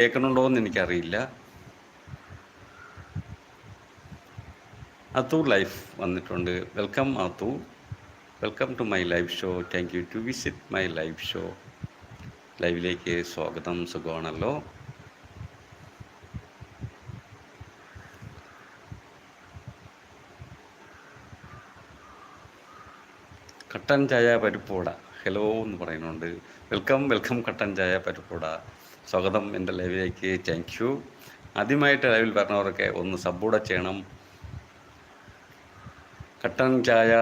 കേൾക്കണുണ്ടോ എന്ന് എനിക്കറിയില്ല. അതു ലൈഫ് വന്നിട്ടുണ്ട്. വെൽക്കം അതു, welcome to my live show. Thank you to visit my live show. ലൈവിലേക്ക് സ്വാഗതം. സുഖമാണല്ലോ? കട്ടൻ ചായ പരിപ്പോട ഹലോ എന്ന് പറയുന്നുണ്ട്. വെൽക്കം വെൽക്കം കട്ടൻ ചായ പരിപ്പോട, സ്വാഗതം എൻ്റെ ലൈവിലേക്ക്. Thank you. ആദ്യമായിട്ട് ലൈവിൽ പറഞ്ഞവരൊക്കെ ഒന്ന് സബ്ബൂടെ ചെയ്യണം. കട്ടൻ ചായ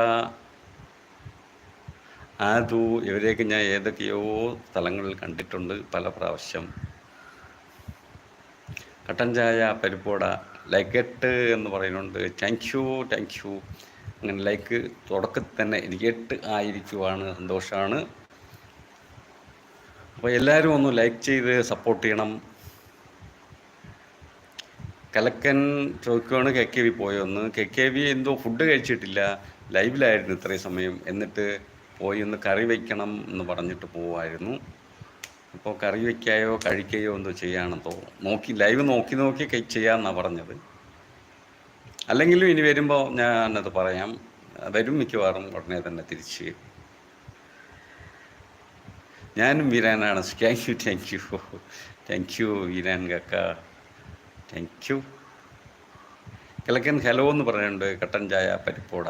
ആദു ഇവരെയൊക്കെ ഞാൻ ഏതൊക്കെയോ സ്ഥലങ്ങളിൽ കണ്ടിട്ടുണ്ട് പല പ്രാവശ്യം. കട്ടൻ ചായ പരിപ്പോട ലൈക്ക് എട്ട് എന്ന് പറയുന്നുണ്ട്. Thank you. അങ്ങനെ ലൈക്ക് തുടക്കത്തിൽ തന്നെ എനിക്ക് 8 ആയിരിക്കുവാണ്. സന്തോഷമാണ്. അപ്പോൾ എല്ലാവരും ഒന്ന് ലൈക്ക് ചെയ്ത് സപ്പോർട്ട് ചെയ്യണം. കലക്കൻ ചോദിക്കുവാണ് KKV പോയൊന്ന്. KKV എന്തോ ഫുഡ് കഴിച്ചിട്ടില്ല, ലൈവിലായിരുന്നു ഇത്രയും സമയം. എന്നിട്ട് പോയി ഒന്ന് കറി വയ്ക്കണം എന്ന് പറഞ്ഞിട്ട് പോവായിരുന്നു. അപ്പോൾ കറി വയ്ക്കായോ കഴിക്കുകയോ എന്തോ ചെയ്യാണെന്നോ ലൈവ് നോക്കി ചെയ്യാമെന്നാണ് പറഞ്ഞത്. അല്ലെങ്കിലും ഇനി വരുമ്പോൾ ഞാനത് പറയാം. വരും മിക്കവാറും ഉടനെ തന്നെ തിരിച്ച്. ഞാനും വീരാനാണ്. താങ്ക് യു വീരാൻ കാക്ക. Thank you. കിഴക്കൻ ഹലോ എന്ന് പറയുന്നുണ്ട്. കട്ടൻ ചായ പരിപ്പോട.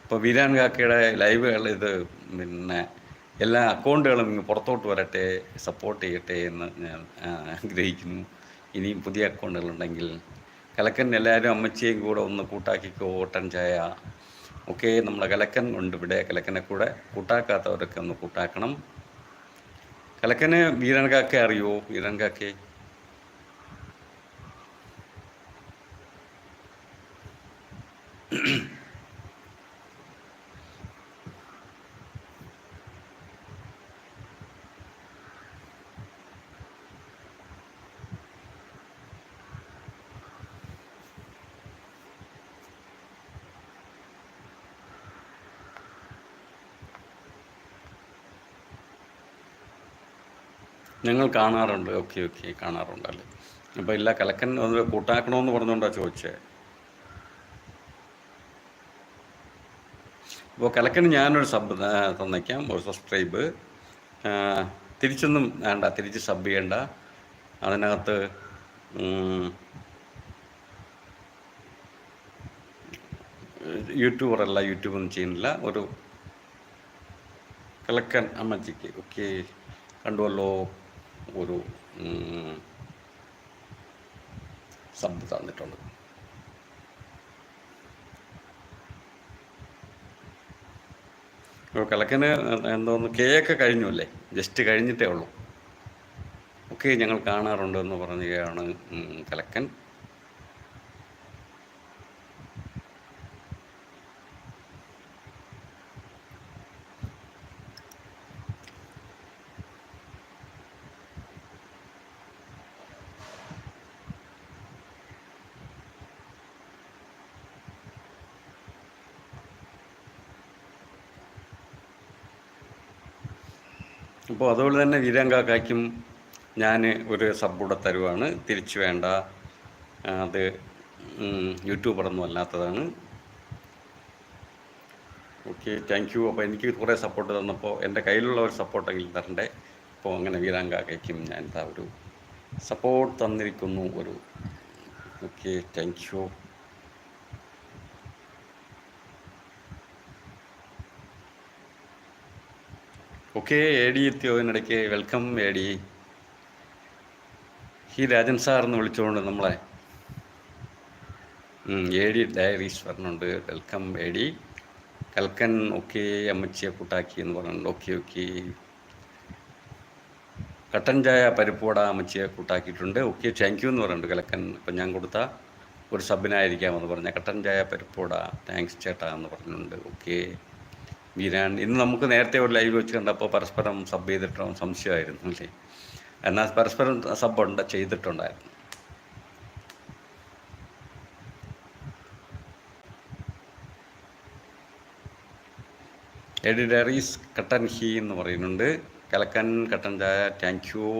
ഇപ്പോൾ വീരാൻ കാക്കയുടെ ലൈവുകൾ ഇത് പിന്നെ എല്ലാ അക്കൗണ്ടുകളും ഇങ്ങ് പുറത്തോട്ട് വരട്ടെ, സപ്പോർട്ട് ചെയ്യട്ടെ എന്ന് ഞാൻ ആഗ്രഹിക്കുന്നു. ഇനിയും പുതിയ അക്കൗണ്ടുകളുണ്ടെങ്കിൽ കലക്കൻ എല്ലാവരും അമ്മച്ചിയും കൂടെ ഒന്ന് കൂട്ടാക്കിക്കോ. കട്ടൻ ചായ ഓക്കെ. നമ്മളെ കലക്കൻ ഉണ്ട് ഇവിടെ. കലക്കനെ കൂടെ കൂട്ടാക്കാത്തവരൊക്കെ ഒന്ന് കൂട്ടാക്കണം. കലക്കന് വീരൻ കാക്ക അറിയോ? വീരൻ കാക്കെ ഞങ്ങൾ കാണാറുണ്ട്. ഓക്കെ കാണാറുണ്ടല്ലേ. അപ്പോൾ ഇല്ല, കലക്കൻ ഒന്ന് കൂട്ടാക്കണമെന്ന് പറഞ്ഞുകൊണ്ടാണ് ചോദിച്ചത്. അപ്പോൾ കലക്കന് ഞാനൊരു സബ് തന്നേക്കാം, ഒരു സബ്സ്ക്രൈബ്. തിരിച്ചൊന്നും വേണ്ട, തിരിച്ച് സബ് ചെയ്യണ്ട. അതിനകത്ത് യൂട്യൂബറല്ല, യൂട്യൂബൊന്നും ചെയ്യുന്നില്ല. ഒരു കലക്കൻ അമ്മച്ചിക്ക് ഓക്കെ കണ്ടുവല്ലോ, ഒരു സബ് തന്നിട്ടുണ്ട്. ഇപ്പോൾ കലക്കന് എന്തോന്ന് കേയൊക്കെ കഴിഞ്ഞു അല്ലേ, ജസ്റ്റ് കഴിഞ്ഞിട്ടേ ഉള്ളൂ. ഓക്കെ, ഞങ്ങൾ കാണാറുണ്ട് എന്ന് പറയുകയാണ് കലക്കൻ. അപ്പോൾ അതുപോലെ തന്നെ വീരാൻ കാക്കായ്ക്കും ഞാൻ ഒരു സബ്ബൂടെ തരുവാണ്. തിരിച്ചു വേണ്ട, അത് യൂട്യൂബറൊന്നും അല്ലാത്തതാണ്. Okay, thank you. അപ്പോൾ എനിക്ക് കുറേ സപ്പോർട്ട് തന്നപ്പോൾ എൻ്റെ കയ്യിലുള്ള ഒരു സപ്പോർട്ടെങ്കിലും തരണ്ടേ. അപ്പോൾ അങ്ങനെ വീരാൻ കാക്കയ്ക്കും ഞാൻ എന്താ ഒരു സപ്പോർട്ട് തന്നിരിക്കുന്നു. Okay, thank you. Okay, AD എത്തിയോ ഇതിനിടയ്ക്ക്? Welcome AD. ഈ രാജൻ സാർ എന്ന് വിളിച്ചുകൊണ്ട് നമ്മളെ AD ഡയറീസ് പറഞ്ഞുണ്ട്. Welcome AD. കൽക്കൻ ഓക്കെ, അമ്മച്ചിയെ കൂട്ടാക്കി എന്ന് പറഞ്ഞിട്ടുണ്ട്. ഓക്കെ. കട്ടൻ ചായ പരിപ്പോട അമ്മച്ചിയെ കൂട്ടാക്കിയിട്ടുണ്ട്. ഓക്കെ, താങ്ക് യു എന്ന് പറഞ്ഞിട്ടുണ്ട് കലക്കൻ. അപ്പം ഞാൻ കൊടുത്ത ഒരു സബിനായിരിക്കാമെന്ന് പറഞ്ഞ കട്ടൻ ചായ പരിപ്പോട താങ്ക്സ് ചേട്ടാ എന്ന് പറഞ്ഞിട്ടുണ്ട്. ഓക്കെ വീരാൻ, ഇന്ന് നമുക്ക് നേരത്തെ ഒരു ലൈവ് വെച്ച് കണ്ടപ്പോൾ പരസ്പരം സബ് ചെയ്തിട്ടോ സംശയമായിരുന്നു അല്ലേ? എന്നാൽ പരസ്പരം സബ് ചെയ്തിട്ടുണ്ടായിരുന്നു. AD ഡയറീസ് കട്ടൻ ഹി എന്ന് പറയുന്നുണ്ട്. കലക്കൻ കട്ടൻ ചായ. Thank you.